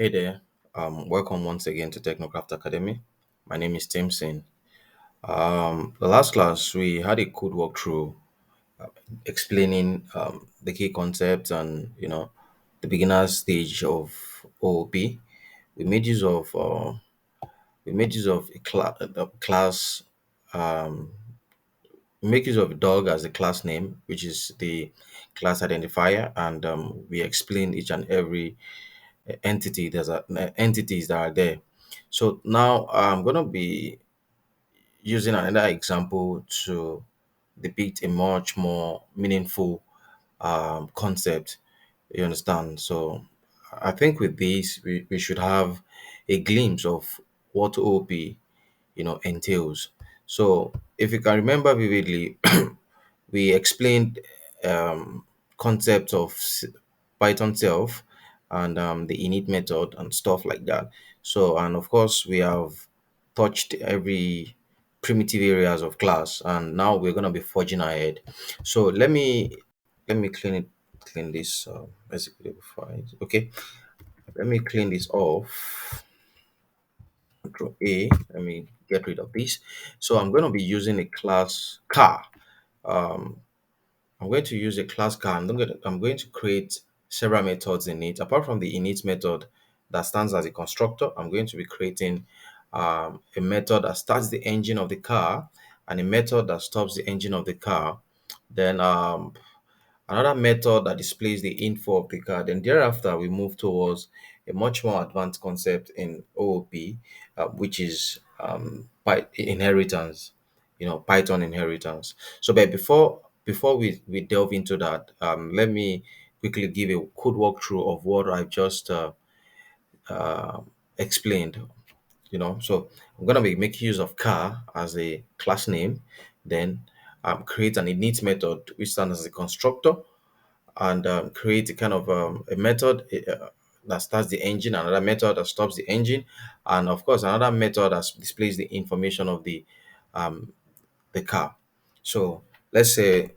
Hey there, welcome once again to Technocraft Academy. My name is Timson. The last class we had a good walkthrough explaining the key concepts and the beginner stage of OOP. We made use of a class. Um, we make use of a dog as the class name, which is the class identifier, and we explain each and every entities that are there. So now I'm gonna be using another example to depict a much more meaningful concept. You understand? So I think with this we should have a glimpse of what OP entails. So if you can remember vividly, we explained um, concepts of Python self and the init method and stuff like that. So, and of course, we have touched every primitive areas of class, and now we're gonna be forging ahead. So let me clean this basically before okay. Let me clean this off. Control A. Let me get rid of this. So I'm going to be using a class car. Um, I'm going to use a class car. I'm going to create several methods in it. Apart from the init method that stands as a constructor, I'm going to be creating a method that starts the engine of the car and a method that stops the engine of the car. Then another method that displays the info of the car. Then thereafter, we move towards a much more advanced concept in OOP, which is inheritance, Python inheritance. So, but before we delve into that, let me quickly give a quick walkthrough of what I've just uh, explained. So I'm gonna be making use of car as a class name, then create an init method which stands as a constructor and create a kind of a method that starts the engine, another method that stops the engine, and of course another method that displays the information of um, the car. So let's say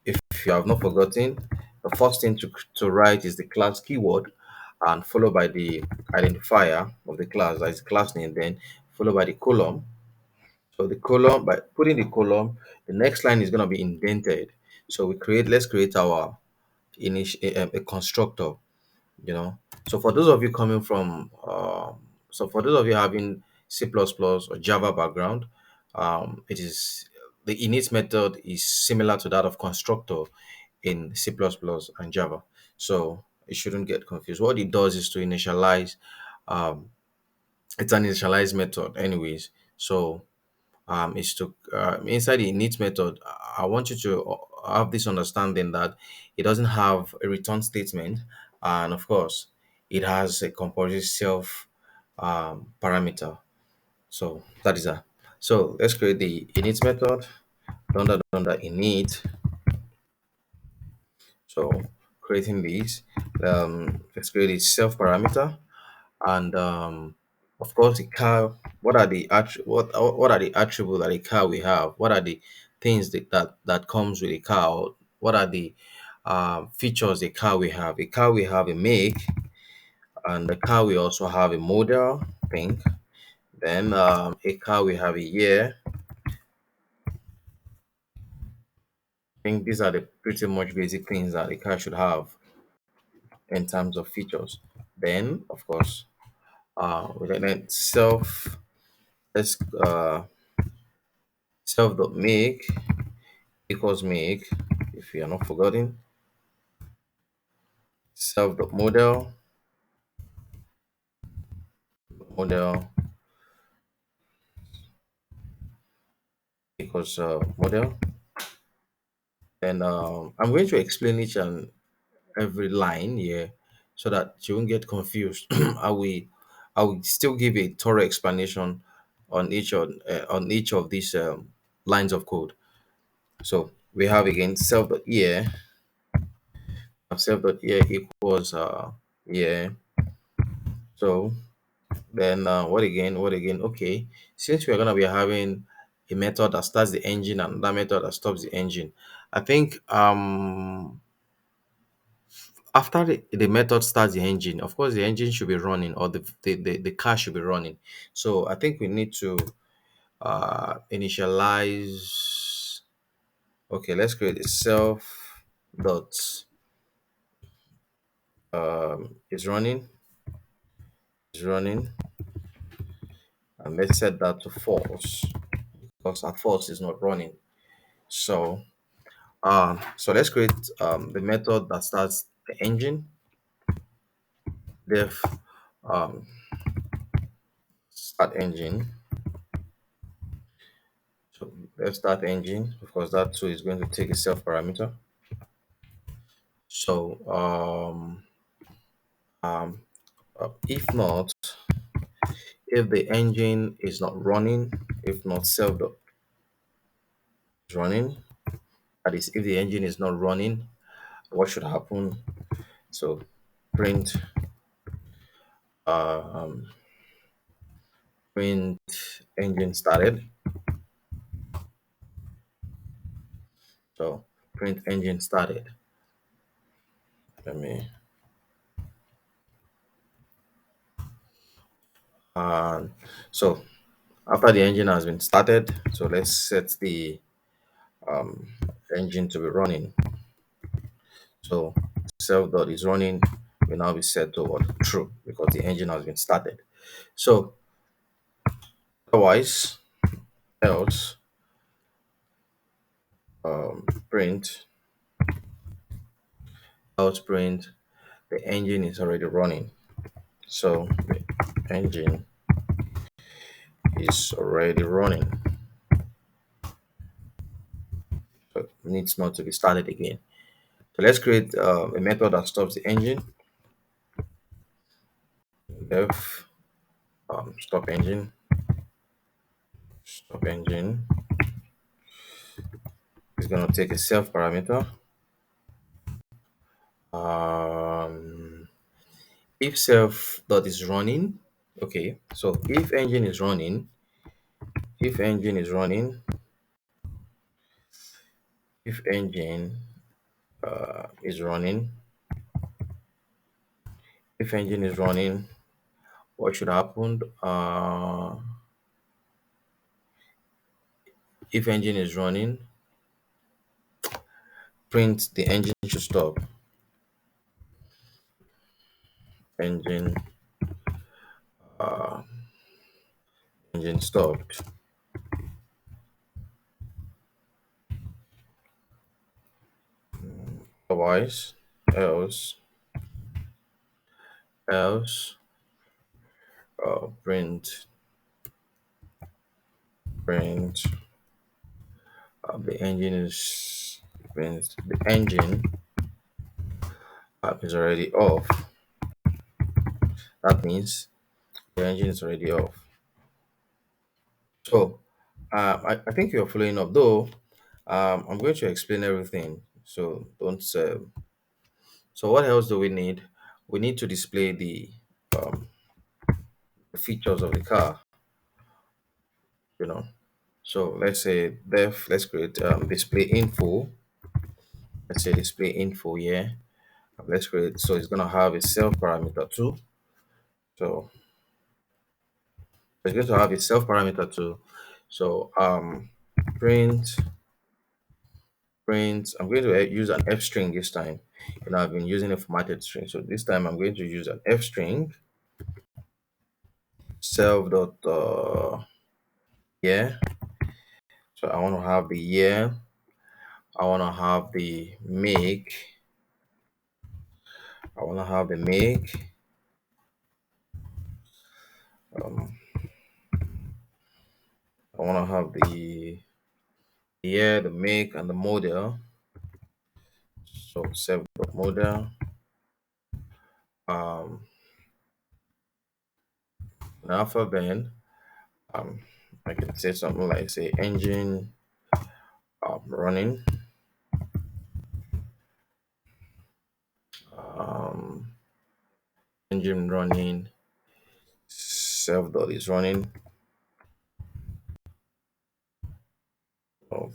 if you have not forgotten, the first thing to write is the class keyword and followed by the identifier of the class, that is the class name, then followed by the column. So the column, by putting the column, the next line is going to be indented. So let's create our a constructor, you know. So for those of you coming from, so for those of you having C++ or Java background, it is the init method is similar to that of constructor in C++ and Java. So it shouldn't get confused. What it does is to initialize, um, it's an initialize method anyways. So is to inside the init method, I want you to have this understanding that it doesn't have a return statement, and of course, it has a composite self parameter. So that is that. So let's create the init method. Under init. So creating these, let's create a self parameter, and of course the car. What are the attributes that a car we have? What are the things that comes with a car? What are the features a car we have? A car we have a make, and the car we also have a model, think. Then a car we have a year. I think these are the pretty much basic things that a car should have in terms of features. Then of course we then let's self dot make equals make, if you are not forgotten, self dot model equals model. And I'm going to explain each and every line here so that you won't get confused. I will still give a thorough explanation on each of these lines of code. So we have again self.here equals yeah. So then what again? Okay, since we're gonna be having a method that starts the engine and that method that stops the engine, I think after the method starts the engine, of course the engine should be running, or the car should be running. So I think we need to initialize. Okay, let's create a self dot is running, is running, and let's set that to false, because at false is not running. So so let's create the method that starts the engine. Def um, start engine. So let's start engine, because that too is going to take a self parameter. So um, if not, if the engine is not running, if not self dot is running, that is, if the engine is not running, what should happen? So print um, print engine started. So print engine started. Let me so after the engine has been started, so let's set the um, engine to be running. So self dot is running will now be set to what? True, because the engine has been started. So otherwise, else print else print the engine is already running. So the engine is already running. So it needs not to be started again. So let's create a method that stops the engine. Def stop engine. Stop engine is going to take a self parameter. Um, if self dot is running, okay. So if engine is running, if engine is running, if engine is running, if engine is running, what should happen? If engine is running, print the engine should stop. Engine engine stopped. Otherwise, else else print print the engine is print the engine is already off. That means the engine is already off. So I think you're following up, though. I'm going to explain everything, so don't. So what else do we need? We need to display um, the features of the car. You know. So let's say def. Let's create display info. Let's say display info here. Let's create. So it's gonna have a self parameter too. So it's going to have a self parameter too. So print print. I'm going to use an f string this time. I've been using a formatted string, so this time I'm going to use an f string. Self dot year. So I want to have the year. I want to have the make. I want to have the make. Um, I want to have the year, the make, and the model. So self dot model. Um, and after then, um, I can say something like say engine running. Um, engine running. Self dot is running. Of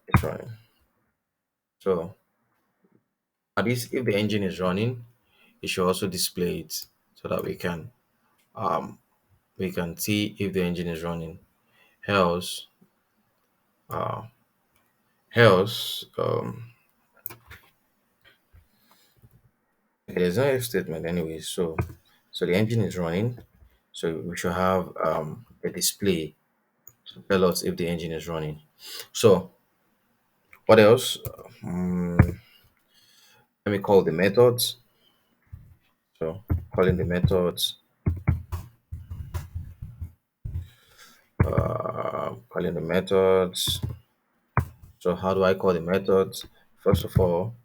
it's running. So At least if the engine is running, it should also display it so that um we can see if the engine is running. Else, uh, else, there's no if statement anyway. So the engine is running. So we should have a display to tell us if the engine is running. So what else? Let me call the methods. So calling the methods, calling the methods. So how do I call the methods? First of all,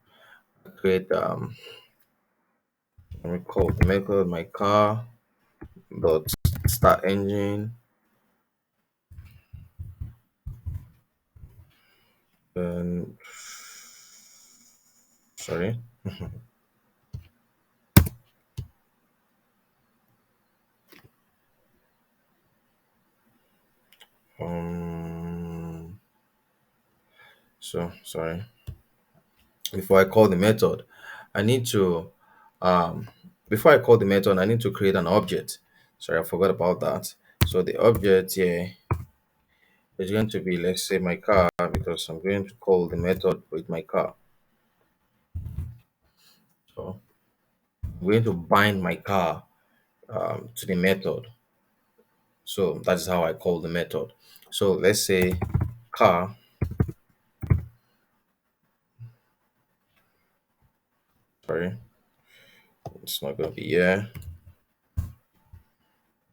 create let me call the method my car dot start engine. And sorry. Um. So sorry. Before I call the method, I need to um before I call the method, I need to create an object. Sorry, I forgot about that. So the object here is going to be, let's say, my car, because I'm going to call the method with my car. So I'm going to bind my car to the method. So that is how I call the method. So let's say car, sorry, it's not going to be here.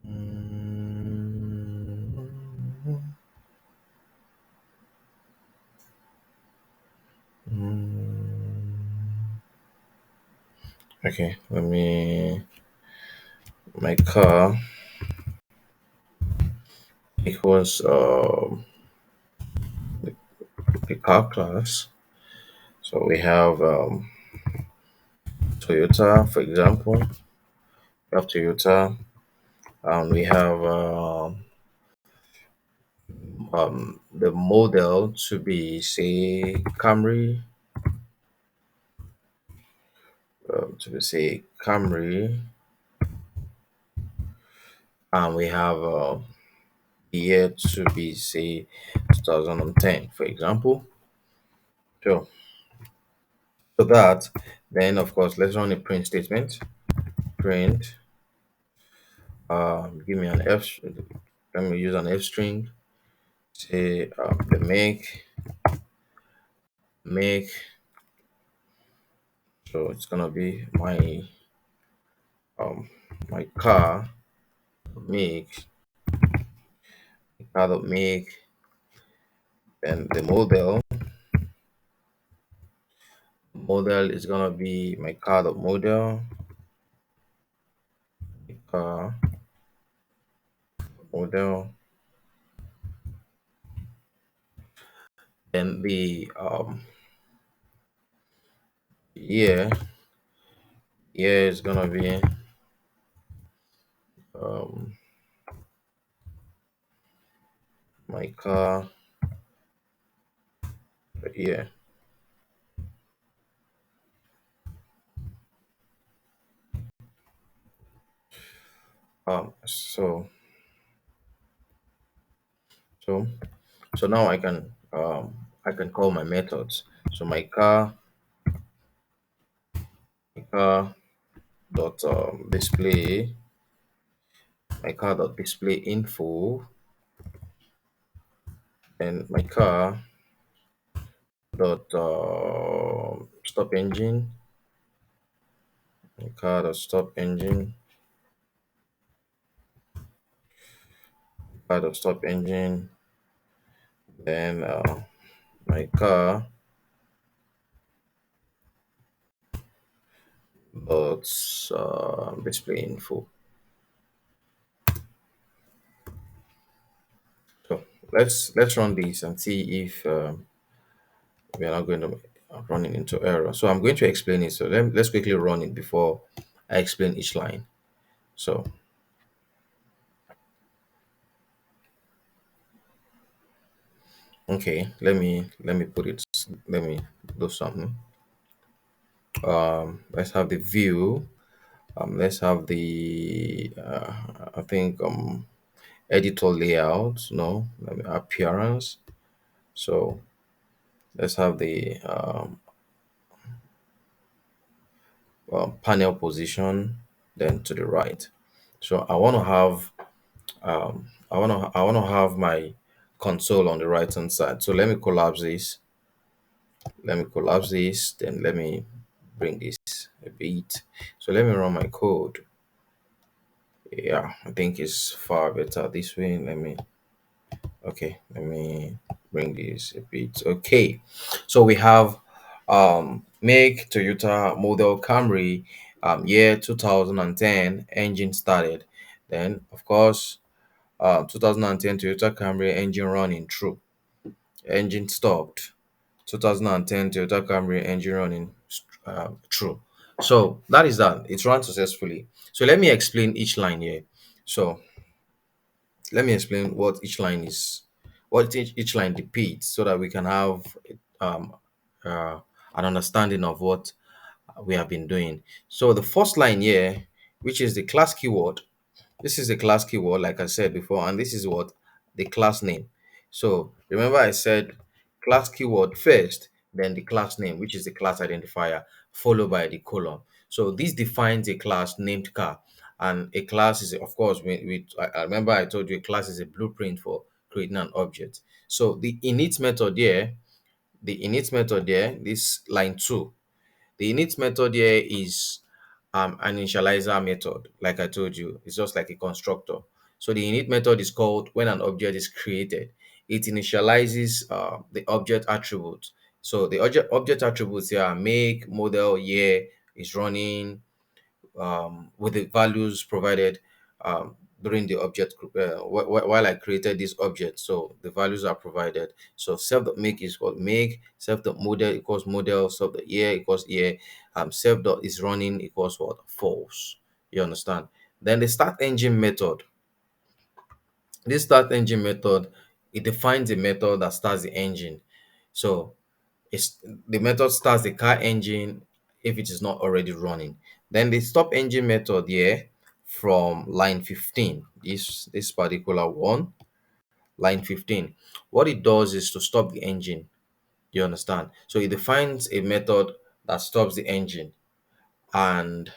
Mm, Okay, let me, my car equals the car class. So we have Toyota, for example. We have Toyota, and we have the model to be, say, Camry, and we have the year to be, say, 2010, for example. So for that, then of course, let's run a print statement. Print, give me an F, let me use an F string, say the make, so it's gonna be um my car make, make, and the model is gonna be my car model, car model, and the year year is gonna be um my car year. So so now I can call my methods. So my car dot display, my car dot display info, and my car dot stop engine, my car dot stop engine, car dot stop engine, then my car dot display info. So let's run this and see if we are not going to running into error. So I'm going to explain it. So let's quickly run it before I explain each line. So okay, let me put it. Let me do something. Let's have the view. Let's have the I think editor layout. No, let me appearance. So let's have the panel position. Then to the right. So I want to have my console on the right hand side. So let me collapse this. Let me collapse this. Then let me bring this a bit. So let me run my code. Yeah, I think it's far better this way. Okay, let me bring this a bit. Okay, so we have make Toyota Model Camry year 2010 engine started. Then of course 2010 Toyota Camry engine running true. Engine stopped. 2010 Toyota Camry engine running true. So that is that. It's run successfully. So let me explain each line here. So let me explain what each line is, what each line depicts, so that we can have um, uh, an understanding of what we have been doing. So the first line here, which is the class keyword, this is the class keyword, like I said before, and this is what the class name. So remember, I said class keyword first, then the class name, which is the class identifier, followed by the colon. So this defines a class named car, and a class is, of course, I remember I told you a class is a blueprint for creating an object. So the init method there, this line two, the init method here is an initializer method. Like I told you, it's just like a constructor. So the init method is called when an object is created. It initializes the object attribute. So the object attributes here are make, model, year, is running, with the values provided during the object while I created this object. So the values are provided. So self.make is called make, self.model equals model, self.year equals year, self is running equals what? False. You understand? Then the start engine method. This start engine method, it defines a method that starts the engine. So it's the method starts the car engine if it is not already running. Then the stop engine method here from line 15, this particular one, line 15. What it does is to stop the engine. You understand? So it defines a method that stops the engine, and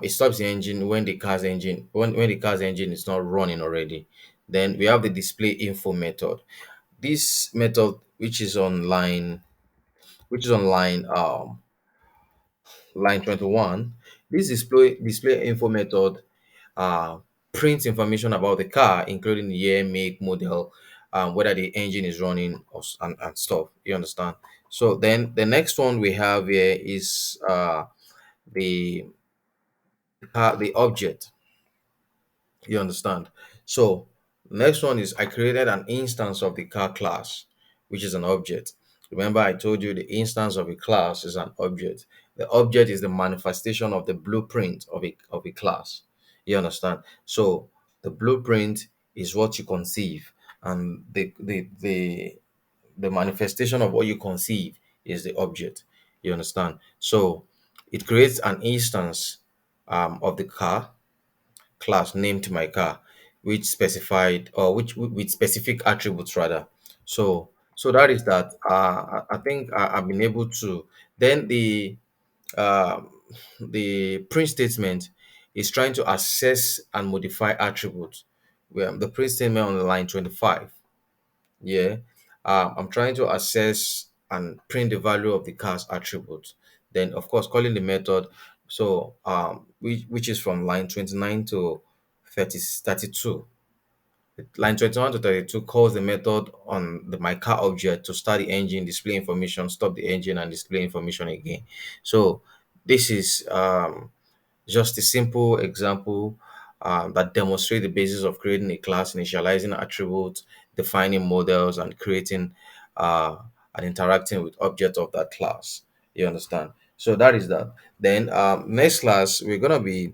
it stops the engine when the car's engine is not running already. Then we have the display info method. This method, which is on line 21, this display info method uh, prints information about the car, including the year, make, model, whether the engine is running and stuff. You understand? So then the next one we have here is the the object. You understand? So next one is I created an instance of the car class, which is an object. Remember, I told you the instance of a class is an object. The object is the manifestation of the blueprint of a class. You understand? So the blueprint is what you conceive, and the manifestation of what you conceive is the object. You understand? So it creates an instance of the car class named my car, which specified or which with specific attributes rather. So that is that. I think I've been able to. Then uh, the print statement is trying to assess and modify attributes. Where the print statement on the line 25. Yeah, I'm trying to assess and print the value of the car's attributes. Then, of course, calling the method. So, which is from line 29 to 32. Line 21 to 32 calls the method on the my car object to start the engine, display information, stop the engine, and display information again. So, this is just a simple example that demonstrates the basis of creating a class, initializing attributes, defining models, and creating and interacting with objects of that class. You understand? So that is that. Then next class we're gonna be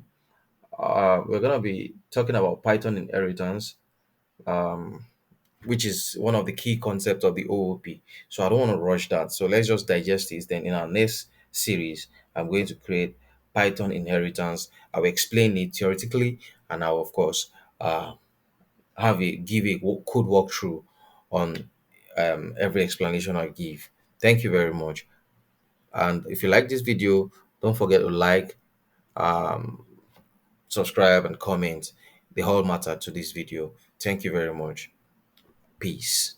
talking about Python inheritance, um, which is one of the key concepts of the OOP. So I don't want to rush that. So let's just digest this. Then in our next series, I'm going to create Python inheritance. I'll explain it theoretically, and I'll of course have a give a code walkthrough on every explanation I give. Thank you very much. And if you like this video, don't forget to like, um, subscribe, and comment. They all matter to this video. Thank you very much. Peace.